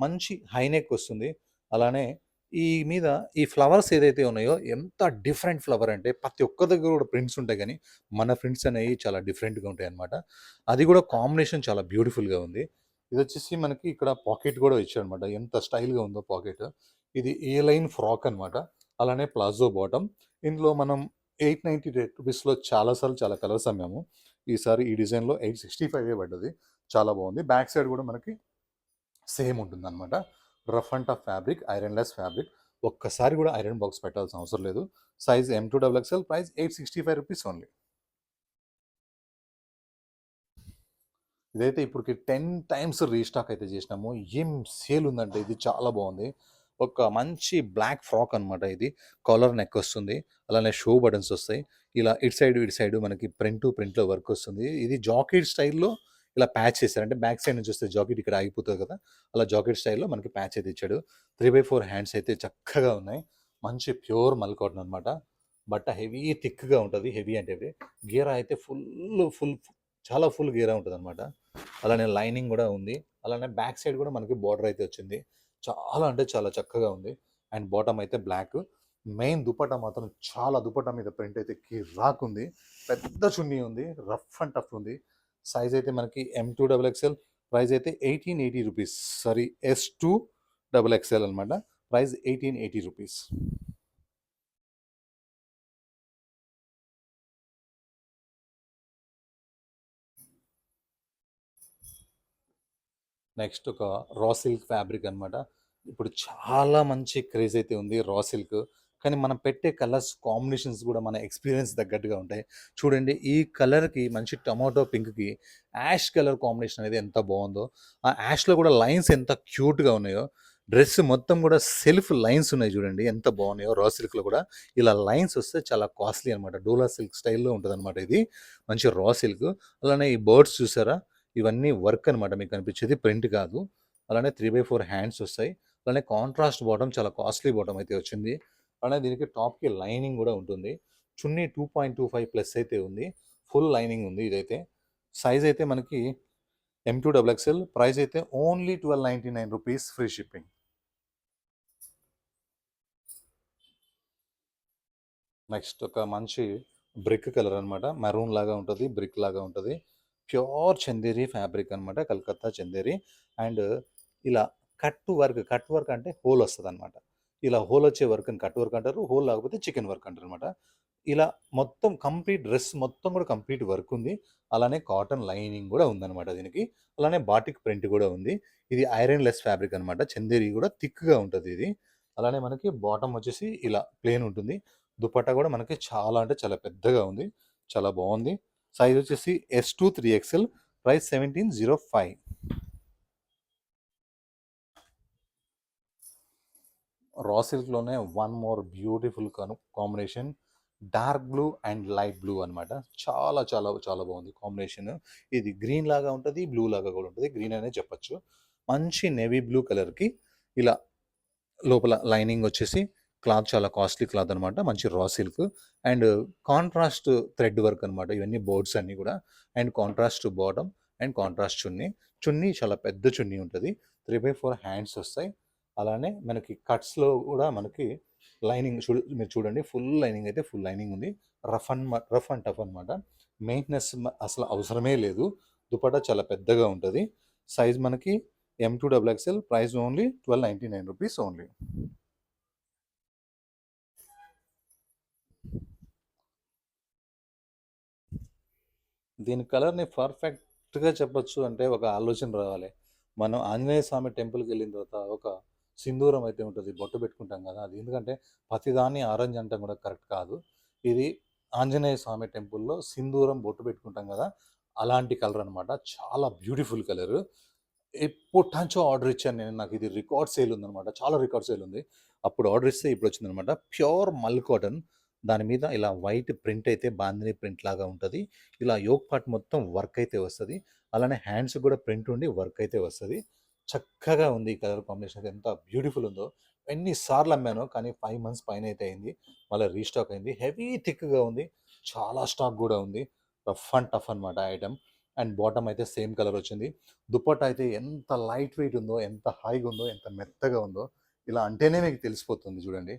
మంచి హైనెక్ వస్తుంది. అలానే ఈ మీద ఈ ఫ్లవర్స్ ఏదైతే ఉన్నాయో, ఎంత డిఫరెంట్ ఫ్లవర్ అంటే ప్రతి ఒక్క దగ్గర కూడా ప్రింట్స్ ఉంటాయి, కానీ మన ప్రింట్స్ అనేవి చాలా డిఫరెంట్గా ఉంటాయి అనమాట. అది కూడా కాంబినేషన్ చాలా బ్యూటిఫుల్గా ఉంది. ఇది వచ్చేసి మనకి ఇక్కడ పాకెట్ కూడా ఇచ్చాడనమాట, ఎంత స్టైల్గా ఉందో పాకెట్. ఇది ఏ లైన్ ఫ్రాక్ అనమాట. అలానే ప్లాజో బాటమ్. ఇందులో మనం 890 రూపీస్లో చాలాసార్లు చాలా కలర్స్ అమ్మాము. ఈసారి ఈ డిజైన్లో 865 పడ్డది, చాలా బాగుంది. బ్యాక్ సైడ్ కూడా మనకి సేమ్ ఉంటుంది అనమాట. Rough and tough fabric, ironless fabric. ఒక్కసారి కూడా ఐరన్ బాక్స్ పెట్టాల్సిన అవసరం లేదు. Size M2XXL, price 865 rupees only. ఇదైతే ఇప్పటికి 10 టైమ్స్ రీస్టాక్ అయితే చేసినాము. ఏం సేల్ ఉందంటే ఇది చాలా బాగుంది. ఒక మంచి బ్లాక్ ఫ్రాక్ అనమాట ఇది. కాలర్ నెక్ వస్తుంది, అలానే షో బటన్స్ వస్తాయి. ఇలా ఇటు సైడ్ మనకి ప్రింట్లో వర్క్ వస్తుంది. ఇది జాకెట్ స్టైల్లో ఇలా ప్యాచ్ చేశారు. అంటే బ్యాక్ సైడ్ నుంచి వస్తే జాకెట్ ఇక్కడ ఆగిపోతుంది కదా, అలా జాకెట్ స్టైల్లో మనకి ప్యాచ్ అయితే ఇచ్చాడు. 3/4 హ్యాండ్స్ అయితే చక్కగా ఉన్నాయి. మంచి ప్యూర్ మల్ కాటన్ అనమాట. బట్ట హెవీ థిక్గా ఉంటుంది. హెవీ అంటే గేరా అయితే ఫుల్ చాలా ఫుల్ గేరా ఉంటుంది అనమాట. అలానే లైనింగ్ కూడా ఉంది. అలానే బ్యాక్ సైడ్ కూడా మనకి బార్డర్ అయితే వచ్చింది. చాలా అంటే చాలా చక్కగా ఉంది. అండ్ బాటమ్ అయితే బ్లాక్. మెయిన్ దుపట్టా మాత్రం చాలా, దుపట్టా మీద ప్రింట్ అయితే కిరాక్ ఉంది. పెద్ద చున్నీ ఉంది, రఫ్ అండ్ టఫ్ ఉంది. సైజ్ అయితే మనకి M2XXL, ప్రైస్ అయితే 1880 రూపీస్. సారీ, S2 XXL అనమాట. Price 1880 rupees. నెక్స్ట్ ఒక రా సిల్క్ ఫ్యాబ్రిక్ అనమాట. ఇప్పుడు చాలా మంచి క్రేజ్ అయితే ఉంది రా సిల్క్. కానీ మనం పెట్టే కలర్స్ కాంబినేషన్స్ కూడా మన ఎక్స్పీరియన్స్ తగ్గట్టుగా ఉంటాయి. చూడండి, ఈ కలర్కి మంచి టమాటో పింక్కి యాష్ కలర్ కాంబినేషన్ అనేది ఎంత బాగుందో. ఆ యాష్లో కూడా లైన్స్ ఎంత క్యూట్గా ఉన్నాయో. డ్రెస్ మొత్తం కూడా సెల్ఫ్ లైన్స్ ఉన్నాయి చూడండి, ఎంత బాగున్నాయో. రా సిల్క్లో కూడా ఇలా లైన్స్ వస్తే చాలా కాస్ట్లీ అనమాట. డోలా సిల్క్ స్టైల్లో ఉంటుంది అనమాట ఇది. మంచి రా సిల్క్. అలానే ఈ బర్డ్స్ చూసారా, ఇవన్నీ వర్క్ అనమాట. మీకు కనిపించేది ప్రింట్ కాదు. అలానే 3/4 హ్యాండ్స్ వస్తాయి. అలానే కాంట్రాస్ట్ బాటమ్, చాలా కాస్ట్లీ బాటమ్ అయితే వచ్చింది. అలానే దీనికి టాప్కి లైనింగ్ కూడా ఉంటుంది. చున్నీ 2.25 ప్లస్ అయితే ఉంది. ఫుల్ లైనింగ్ ఉంది ఇదైతే. సైజ్ అయితే మనకి M2XXL. ప్రైస్ అయితే only 1299 rupees, free shipping. Next ఒక మంచి బ్రిక్ కలర్ అనమాట. మెరూన్ లాగా ఉంటుంది, బ్రిక్ లాగా ఉంటుంది. ప్యూర్ చందేరి ఫ్యాబ్రిక్ అనమాట, కలకత్తా చందేరి. అండ్ ఇలా కట్ వర్క్ అంటే హోల్ వస్తుంది అనమాట. ఇలా హోల్ వచ్చే వర్క్ అని కట్ వర్క్ అంటారు, హోల్ లేకపోతే చికెన్ వర్క్ అంటారు అనమాట. ఇలా మొత్తం కంప్లీట్ డ్రెస్ మొత్తం కూడా కంప్లీట్ వర్క్ ఉంది. అలానే కాటన్ లైనింగ్ కూడా ఉందన్నమాట దీనికి. అలానే బాటిక్ ప్రింట్ కూడా ఉంది. ఇది ఐరన్ లెస్ ఫ్యాబ్రిక్ అనమాట. చందేరి కూడా థిక్గా ఉంటుంది ఇది. అలానే మనకి బాటమ్ వచ్చేసి ఇలా ప్లేన్ ఉంటుంది. దుపట్టా కూడా మనకి చాలా అంటే చాలా పెద్దగా ఉంది, చాలా బాగుంది. సైజ్ వచ్చేసి S2 3XL. ప్రైస్ 1705. రా సిల్క్లోనే one more beautiful combination, dark blue and light blue అనమాట. చాలా చాలా చాలా బాగుంది కాంబినేషన్. ఇది గ్రీన్ లాగా ఉంటుంది, బ్లూ లాగా కూడా ఉంటుంది. గ్రీన్ అనే చెప్పచ్చు. మంచి నేవీ బ్లూ కలర్కి ఇలా లోపల లైనింగ్ వచ్చేసి క్లాత్ చాలా కాస్ట్లీ క్లాత్ అనమాట. మంచి raw silk and contrast thread work అనమాట. ఇవన్నీ బోర్డ్స్ అన్నీ కూడా. And contrast bottom and contrast chunni. Chunni చాలా పెద్ద చున్నీ ఉంటుంది. 3/4 హ్యాండ్స్ వస్తాయి. అలానే మనకి కట్స్లో కూడా మనకి లైనింగ్ మీరు చూడండి, ఫుల్ లైనింగ్ అయితే ఫుల్ లైనింగ్ ఉంది. రఫ్ అండ్ టఫ్ అనమాట. మెయింటెనెన్స్ అసలు అవసరమే లేదు. దుపట్టా చాలా పెద్దగా ఉంటుంది. సైజ్ మనకి M2XXL. Price only 1299 rupees only. దీని కలర్ని పర్ఫెక్ట్గా చెప్పొచ్చు అంటే ఒక ఆలోచన రావాలి. మనం ఆంజనేయ స్వామి టెంపుల్కి వెళ్ళిన తర్వాత ఒక సింధూరం అయితే ఉంటుంది, బొట్టు పెట్టుకుంటాం కదా, అది ఎందుకంటే ప్రతిదాన్ని ఆరెంజ్ అంటాం కూడా కరెక్ట్ కాదు. ఇది ఆంజనేయ స్వామి టెంపుల్లో సింధూరం బొట్టు పెట్టుకుంటాం కదా, అలాంటి కలర్ అనమాట. చాలా బ్యూటిఫుల్ కలర్. ఎప్పటినుంచో ఆర్డర్ ఇచ్చాను నేను. నాకు ఇది రికార్డ్ సేల్ ఉందనమాట, చాలా రికార్డ్ సేల్ ఉంది. అప్పుడు ఆర్డర్ ఇస్తే ఇప్పుడు వచ్చిందనమాట. Pure mul cotton. దాని మీద ఇలా వైట్ ప్రింట్ అయితే బాందిని ప్రింట్ లాగా ఉంటుంది. ఇలా యోక్ పార్ట్ మొత్తం వర్క్ అయితే వస్తుంది. అలానే హ్యాండ్స్ కూడా ప్రింట్ ఉండి వర్క్ అయితే వస్తుంది. చక్కగా ఉంది ఈ కలర్ కాంబినేషన్ అయితే, ఎంత బ్యూటిఫుల్ ఉందో. ఎన్నిసార్లు అమ్మాను కానీ 5 మంత్స్ పైన అయితే అయింది. మళ్ళీ రీస్టాక్ అయింది. హెవీ థిక్గా ఉంది, చాలా స్టాక్ కూడా ఉంది. రఫ్ అండ్ టఫ్ అనమాట ఐటమ్. అండ్ బాటమ్ అయితే సేమ్ కలర్ వచ్చింది. దుపట్టా అయితే ఎంత లైట్ వెయిట్ ఉందో, ఎంత హాయిగా ఉందో, ఎంత మెత్తగా ఉందో. ఇలా అంటేనే మీకు తెలిసిపోతుంది చూడండి.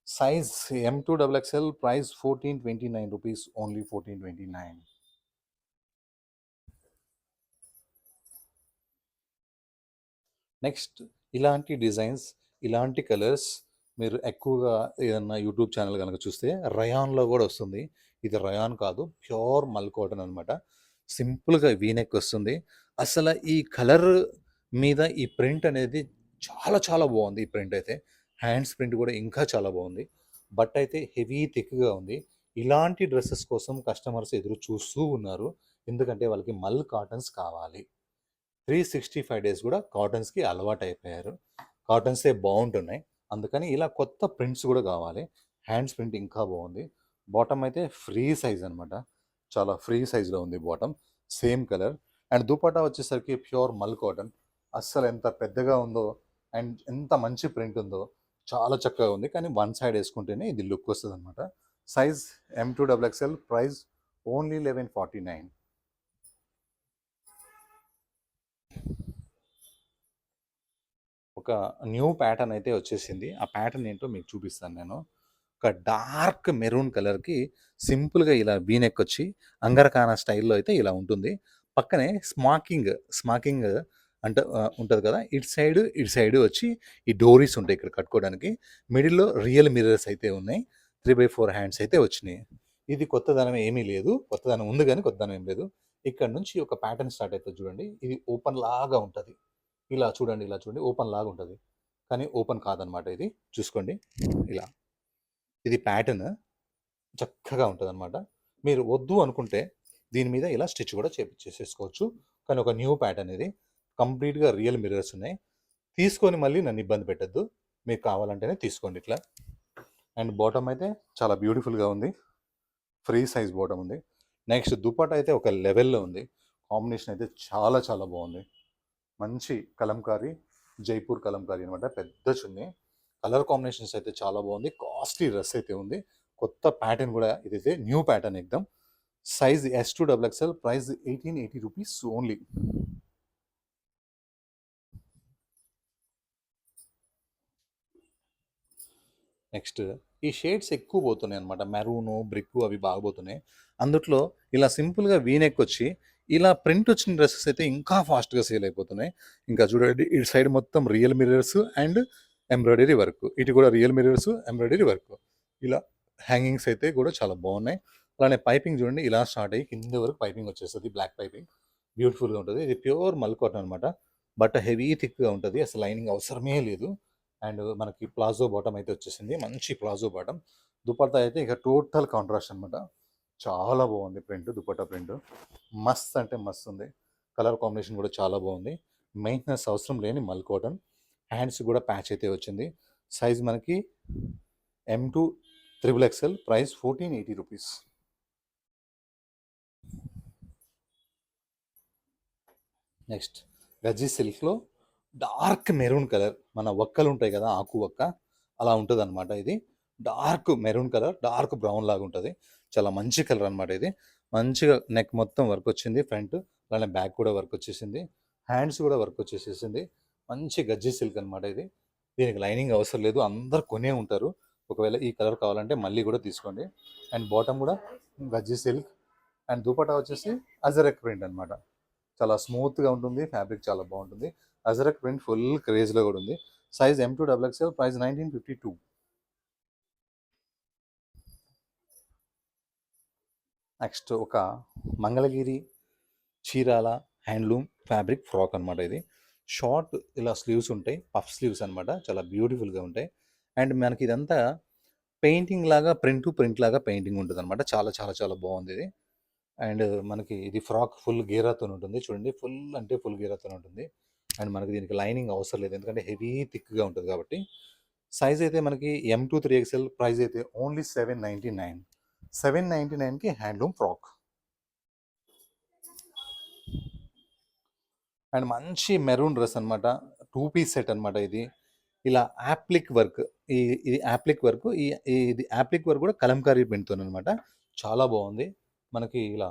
Size M2XXL. Price 1429 rupees only, 1429. Next ఇలాంటి డిజైన్స్, ఇలాంటి కలర్స్ మీరు ఎక్కువగా ఏదన్నా యూట్యూబ్ ఛానల్ కనుక చూస్తే రయాన్లో కూడా వస్తుంది. ఇది రయాన్ కాదు, ప్యూర్ మల్ కాటన్ అనమాట. సింపుల్గా వీనెక్ వస్తుంది. అసలు ఈ కలర్ మీద ఈ ప్రింట్ అనేది చాలా చాలా బాగుంది. ఈ ప్రింట్ అయితే హ్యాండ్స్ ప్రింట్ కూడా ఇంకా చాలా బాగుంది. బట్ అయితే హెవీ థిక్గా ఉంది. ఇలాంటి డ్రెస్సెస్ కోసం కస్టమర్స్ ఎదురు చూస్తూ ఉన్నారు. ఎందుకంటే వాళ్ళకి మల్ కాటన్స్ కావాలి. 365 డేస్ కూడా కాటన్స్కి అలవాటు అయిపోయారు. కాటన్సే బాగుంటున్నాయి. అందుకని ఇలా కొత్త ప్రింట్స్ కూడా కావాలి. హ్యాండ్స్ ప్రింట్ ఇంకా బాగుంది. బాటమ్ అయితే ఫ్రీ సైజ్ అనమాట. చాలా ఫ్రీ సైజ్లో ఉంది bottom. Same colour. And dupatta వచ్చేసరికి ప్యూర్ మల్ కాటన్. అస్సలు ఎంత పెద్దగా ఉందో అండ్ ఎంత మంచి ప్రింట్ ఉందో, చాలా చక్కగా ఉంది. కానీ వన్ సైడ్ వేసుకుంటేనే ఇది లుక్ వస్తుంది అనమాట. Size M2XXL. Price only 1149. ఒక న్యూ ప్యాటర్న్ అయితే వచ్చేసింది. ఆ ప్యాటర్న్ ఏంటో మీకు చూపిస్తాను నేను. ఒక డార్క్ మెరూన్ కలర్కి సింపుల్గా ఇలా వీనెక్ వచ్చి అంగరకాన స్టైల్లో అయితే ఇలా ఉంటుంది. పక్కనే స్మాకింగ్ అంటే ఉంటుంది కదా, ఇటు సైడ్ వచ్చి ఈ డోరీస్ ఉంటాయి ఇక్కడ కట్టుకోవడానికి. మిడిల్లో రియల్ మిర్రర్స్ అయితే ఉన్నాయి. 3/4 హ్యాండ్స్ అయితే వచ్చినాయి. ఇది కొత్తదనం ఏమీ లేదు, కొత్తదనం ఉంది కానీ కొత్తదనం ఏం లేదు. ఇక్కడ నుంచి ఒక ప్యాటర్న్ స్టార్ట్ అవుతుంది చూడండి. ఇది ఓపెన్ లాగా ఉంటుంది. ఇలా చూడండి ఓపెన్ లాగా ఉంటుంది, కానీ ఓపెన్ కాదనమాట. ఇది చూసుకోండి, ఇలా ఇది ప్యాటర్న్ చక్కగా ఉంటుంది అనమాట. మీరు వద్దు అనుకుంటే దీని మీద ఇలా స్టిచ్ కూడా చేసేసుకోవచ్చు. కానీ ఒక న్యూ ప్యాటర్న్ ఇది, కంప్లీట్గా రియల్ మిర్రర్స్ ఉన్నాయి. తీసుకొని మళ్ళీ నన్ను ఇబ్బంది పెట్టద్దు, మీకు కావాలంటేనే తీసుకోండి ఇట్లా. అండ్ బాటమ్ అయితే చాలా బ్యూటిఫుల్గా ఉంది, ఫ్రీ సైజ్ బాటమ్ ఉంది. నెక్స్ట్ దుపట్టా అయితే ఒక లెవెల్లో ఉంది. కాంబినేషన్ అయితే చాలా చాలా బాగుంది. మంచి కలంకారీ, జైపూర్ కలంకారీ అనమాట. పెద్ద చున్నీ, కలర్ కాంబినేషన్స్ అయితే చాలా బాగుంది. కాస్ట్లీ డ్రెస్ అయితే ఉంది. కొత్త ప్యాటర్న్ కూడా ఇదైతే న్యూ ప్యాటర్న్ ఎగ్దమ్. Size S2XXL, price 1880 rupees only. Next ఈ షేడ్స్ ఎక్కువ పోతున్నాయి అనమాట. మెరూను, బ్రిక్ అవి బాగా పోతున్నాయి. అందుట్లో ఇలా సింపుల్గా వీనెక్ వచ్చి ఇలా ప్రింట్ వచ్చిన డ్రెస్సెస్ అయితే ఇంకా ఫాస్ట్గా సేల్ అయిపోతున్నాయి. ఇంకా చూడండి, ఇటు సైడ్ మొత్తం real mirrors and embroidery work, ఇటు కూడా రియల్ మిర్రర్స్ ఎంబ్రాయిడరీ వర్క్. ఇలా హ్యాంగింగ్స్ అయితే కూడా చాలా బాగున్నాయి. అలానే పైపింగ్ చూడండి, ఇలా స్టార్ట్ అయ్యి కింద వరకు పైపింగ్ వచ్చేస్తుంది. బ్లాక్ పైపింగ్ బ్యూటిఫుల్గా ఉంటుంది. ఇది ప్యూర్ మల్ కాటన్ అనమాట. బట్ హెవీ థిక్గా ఉంటుంది, అసలు లైనింగ్ అవసరమే లేదు. అండ్ మనకి ప్లాజో బాటమ్ అయితే వచ్చేసింది, మంచి ప్లాజో బాటమ్. దుపట్టా అయితే ఇక టోటల్ కాంట్రాస్ట్ అనమాట. చాలా బాగుంది ప్రింట్, దుపట్టా ప్రింట్ మస్త్ అంటే మస్త్ ఉంది. కలర్ కాంబినేషన్ కూడా చాలా బాగుంది. మెయింటెనెన్స్ అవసరం లేని మల్ కాటన్. హ్యాండ్స్ కూడా ప్యాచ్ అయితే వచ్చింది. సైజ్ మనకి M2XXL, price 1480 rupees. Next Gajji సిల్క్లో డార్క్ మెరూన్ కలర్, మన వక్కలు ఉంటాయి కదా, ఆకు వక్క, అలా ఉంటుంది అనమాట. ఇది dark maroon colour, dark brown లాగా ఉంటుంది. చాలా మంచి కలర్ అనమాట. ఇది మంచిగా నెక్ మొత్తం వర్క్ వచ్చింది, ఫ్రంట్ అలానే బ్యాక్ కూడా వర్క్ వచ్చేసింది, హ్యాండ్స్ కూడా వర్క్ వచ్చేసేసింది. మంచి గజ్జీ సిల్క్ అనమాట ఇది. దీనికి లైనింగ్ అవసరం లేదు, అందరు కొనే ఉంటారు. ఒకవేళ ఈ కలర్ కావాలంటే మళ్ళీ కూడా తీసుకోండి. అండ్ బాటమ్ కూడా గజ్జీ సిల్క్. అండ్ దుపట్టా వచ్చేసి అజరక్ ప్రింట్ అనమాట. చాలా స్మూత్గా ఉంటుంది, ఫ్యాబ్రిక్ చాలా బాగుంటుంది. అజరక్ ప్రింట్ ఫుల్ క్రేజ్లో కూడా ఉంది. Size M2XXL, price 1952. నెక్స్ట్ ఒక Mangalagiri Chirala handloom fabric frock అనమాట. ఇది షార్ట్ ఇలా స్లీవ్స్ ఉంటాయి, పఫ్ స్లీవ్స్ అనమాట. చాలా బ్యూటిఫుల్గా ఉంటాయి. అండ్ మనకి ఇదంతా పెయింటింగ్ లాగా, ప్రింట్ లాగా పెయింటింగ్ ఉంటుంది అనమాట. చాలా చాలా చాలా బాగుంది ఇది. అండ్ మనకి ఇది ఫ్రాక్ ఫుల్ గేరాతో ఉంటుంది చూడండి, ఫుల్ అంటే ఫుల్ గేరాతో ఉంటుంది. అండ్ మనకి దీనికి లైనింగ్ అవసరం లేదు, ఎందుకంటే హెవీ థిక్గా ఉంటుంది కాబట్టి. సైజ్ అయితే మనకి M2 3XL, ప్రైస్ అయితే ఓన్లీ 799. 799కి హ్యాండ్లూమ్ ఫ్రాక్. అండ్ మంచి మెరూన్ డ్రెస్ అనమాట, 2 పీస్ సెట్ అనమాట ఇది. ఇలా యాప్లిక్ వర్క్, ఇది యాప్లిక్ వర్క్, ఇది యాప్లిక్ వర్క్ కూడా కలంకారీ ప్రింట్తో అనమాట. చాలా బాగుంది. మనకి ఇలా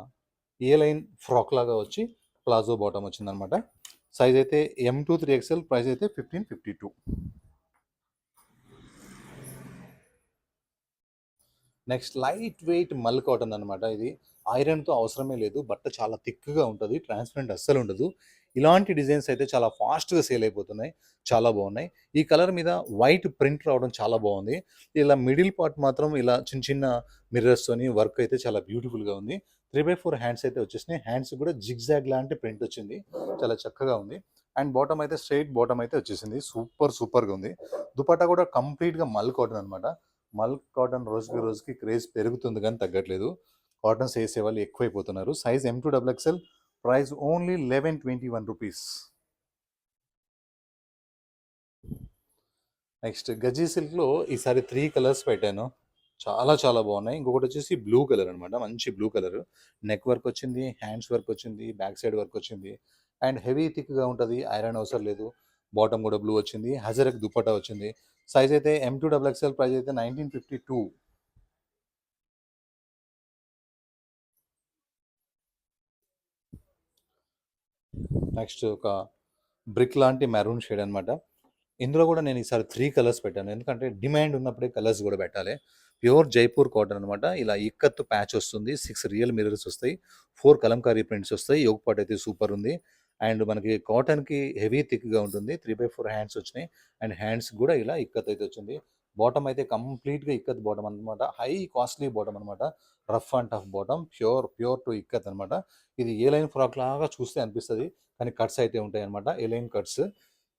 ఏ లైన్ ఫ్రాక్ లాగా వచ్చి ప్లాజో బాటమ్ వచ్చిందనమాట. సైజ్ అయితే M2 3XL, ప్రైస్ అయితే 1552. నెక్స్ట్ లైట్ వెయిట్ మల్ కాటన్ అనమాట. ఇది ఐరన్తో అవసరమే లేదు, బట్ట చాలా థిక్గా ఉంటుంది, ట్రాన్స్పరెంట్ అస్సలు ఉండదు. ఇలాంటి డిజైన్స్ అయితే చాలా ఫాస్ట్గా సేల్ అయిపోతున్నాయి, చాలా బాగున్నాయి. ఈ కలర్ మీద వైట్ ప్రింట్ రావడం చాలా బాగుంది. ఇలా మిడిల్ పార్ట్ మాత్రం ఇలా చిన్న చిన్న మిర్రర్స్తోని వర్క్ అయితే చాలా బ్యూటిఫుల్గా ఉంది. 3/4 హ్యాండ్స్ అయితే వచ్చేసినాయి. హ్యాండ్స్ కూడా జిగ్జాగ్ లాంటి ప్రింట్ వచ్చింది, చాలా చక్కగా ఉంది. అండ్ బాటమ్ అయితే స్ట్రైట్ బాటమ్ అయితే వచ్చేసింది, సూపర్గా ఉంది. దుపట్టా కూడా కంప్లీట్గా మల్ కాటన్ అనమాట. మల్ కాటన్ రోజుకి క్రేజ్ పెరుగుతుంది కానీ తగ్గట్లేదు. కాటన్స్ వేసే వాళ్ళు ఎక్కువైపోతున్నారు. Size M2XXL, price only 1121 rupees. Next Gajji సిల్క్లో ఈసారి 3 కలర్స్ పెట్టాను, చాలా చాలా బాగున్నాయి. ఇంకొకటి వచ్చేసి బ్లూ కలర్ అనమాట, మంచి బ్లూ కలర్. నెక్ వర్క్ వచ్చింది, హ్యాండ్స్ వర్క్ వచ్చింది, బ్యాక్ సైడ్ వర్క్ వచ్చింది. అండ్ హెవీ థిక్గా ఉంటుంది, ఐరన్ అవసరం లేదు. బాటమ్ కూడా బ్లూ వచ్చింది, హజరక్ దుపట్టా వచ్చింది. సైజ్ అయితే M2XXL, ప్రైస్ అయితే 1952. నెక్స్ట్ ఒక బ్రిక్ లాంటి మెరూన్ షేడ్ అనమాట. ఇందులో కూడా నేను ఈసారి 3 కలర్స్ పెట్టాను. ఎందుకంటే డిమాండ్ ఉన్నప్పుడే కలర్స్ కూడా పెట్టాలి. ప్యూర్ జైపూర్ కాటన్ అనమాట. ఇలా ఇక్కత్తు ప్యాచ్ వస్తుంది. 6 రియల్ మిర్రర్స్ వస్తాయి. 4 కలంకారీ ప్రింట్స్ వస్తాయి. యోగ్ పార్ట్ అయితే సూపర్ ఉంది. అండ్ మనకి కాటన్‌కి హెవీ థిక్‌గా ఉంటుంది. 3/4 హ్యాండ్స్ వచ్చినాయి. అండ్ హ్యాండ్స్ కూడా ఇలా ఇక్కత్ అయితే వచ్చింది. బాటమ్ అయితే కంప్లీట్‌గా ఇక్కత్ బాటమ్ అనమాట. హై కాస్ట్‌లీ బాటమ్ అనమాట. Rough and tough bottom. Pure to ikat అనమాట. ఇది ఏ లైన్ ఫ్రాక్ లాగా చూస్తే అనిపిస్తది. కానీ కట్స్ అయితే ఉంటాయన్నమాట. ఏ లైన్ కట్స్.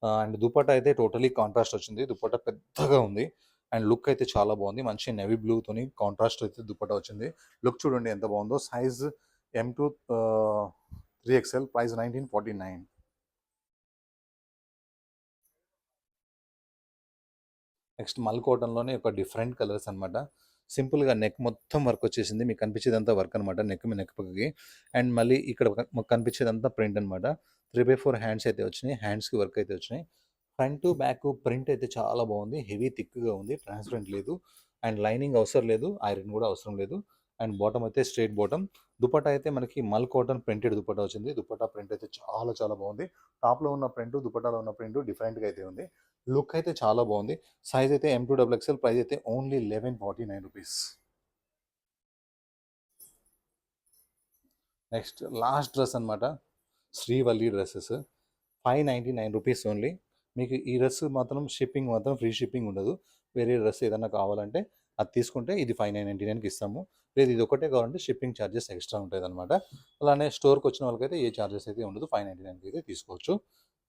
అండ్ దుపట్టా అయితే టోటలీ కాంట్రాస్ట్ వచ్చింది. దుపట్టా పెద్దగా ఉంది. అండ్ లుక్ అయితే చాలా బాగుంది. మంచి నేవీ బ్లూతోని కాంట్రాస్ట్ అయితే దుపట్టా వచ్చింది. లుక్ చూడండి ఎంత బాగుందో. Size M2 3XL, price 1949. Next మల్ కాటన్‌లోనే ఒక డిఫరెంట్ కలర్స్ అనమాట. సింపుల్‌గా నెక్ మొత్తం వర్క్ వచ్చేసింది. మీకు కనిపించేదంతా వర్క్ అనమాట. నెక్ పక్కకి. అండ్ మళ్ళీ ఇక్కడ కనిపించేదంతా ప్రింట్ అనమాట. 3/4 హ్యాండ్స్ అయితే వచ్చినాయి. హ్యాండ్స్‌కి వర్క్ అయితే వచ్చినాయి. ఫ్రంట్, బ్యాక్ ప్రింట్ అయితే చాలా బాగుంది. హెవీ థిక్‌గా ఉంది. ట్రాన్స్‌పరెంట్ లేదు. అండ్ లైనింగ్ అవసరం లేదు. ఐరన్ కూడా అవసరం లేదు. అండ్ బాటమ్ అయితే స్ట్రెయిట్ బాటమ్. దుపట్టా అయితే మనకి మల్ కాటన్ ప్రింటెడ్ దుపట్టా వచ్చింది. దుపట్టా ప్రింట్ అయితే చాలా బాగుంది. టాప్‌లో ఉన్న ప్రింట్, దుపట్టాలో ఉన్న ప్రింట్ డిఫరెంట్‌గా అయితే ఉంది. లుక్ అయితే చాలా బాగుంది. సైజ్ అయితే M2 XXL, ప్రైస్ అయితే only 1149 rupees. Next last dress అనమాట. Srivalli dresses 599 rupees only. మీకు ఈ డ్రెస్ మాత్రం షిప్పింగ్ మాత్రం ఫ్రీ షిప్పింగ్ ఉండదు. వేరే డ్రెస్ ఏదైనా కావాలంటే అది తీసుకుంటే ఇది 5999కి ఇస్తాము. లేదు ఇది ఒకటే కావాలంటే షిప్పింగ్ ఛార్జెస్ ఎక్స్ట్రా ఉంటుంది అనమాట. అలానే స్టోర్కి వచ్చిన వాళ్ళకైతే ఏ ఛార్జెస్ అయితే ఉండదు. 599కి అయితే తీసుకోవచ్చు.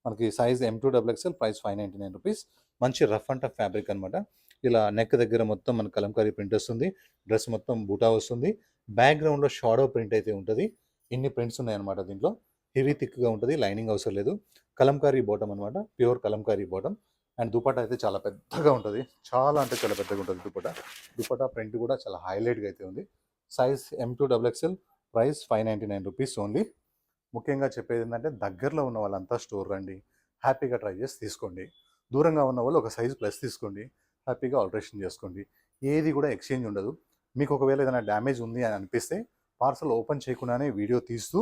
మనకి size M2 XXL, price 599 rupees. మంచి రఫ్ అండ్ టఫ్ ఫ్యాబ్రిక్ అనమాట. ఇలా నెక్ దగ్గర మొత్తం మనకు కలంకారీ ప్రింట్ వస్తుంది. డ్రెస్ మొత్తం బూటా వస్తుంది. బ్యాక్గ్రౌండ్లో షాడో ప్రింట్ అయితే ఉంటుంది. ఇన్ని ప్రింట్స్ ఉన్నాయన్నమాట దీంట్లో. హెవీ థిక్‌గా ఉంటుంది. లైనింగ్ అవసరం లేదు. కలంకారీ బాటమ్ అనమాట. Pure Kalamkari bottom. And dupatta అయితే చాలా పెద్దగా ఉంటుంది. చాలా అంటే చాలా పెద్దగా ఉంటుంది దుపట్టా. దుపట్టా ప్రింట్ కూడా చాలా హైలైట్‌గా అయితే ఉంది. Size M2 XXL, price 599 rupees only. ముఖ్యంగా చెప్పేది ఏంటంటే దగ్గరలో ఉన్న వాళ్ళంతా స్టోర్ రండి. హ్యాపీగా ట్రై చేసి తీసుకోండి. దూరంగా ఉన్న వాళ్ళు ఒక సైజ్ ప్లస్ తీసుకోండి. హ్యాపీగా ఆల్టరేషన్ చేసుకోండి. ఏది కూడా ఎక్స్చేంజ్ ఉండదు. మీకు ఒకవేళ ఏదైనా డ్యామేజ్ ఉంది అని అనిపిస్తే పార్సల్ ఓపెన్ చేయకుండానే వీడియో తీస్తూ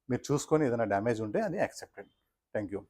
మీరు చూసుకొని ఏదైనా డ్యామేజ్ ఉంటే అది యాక్సెప్టెడ్. Thank you.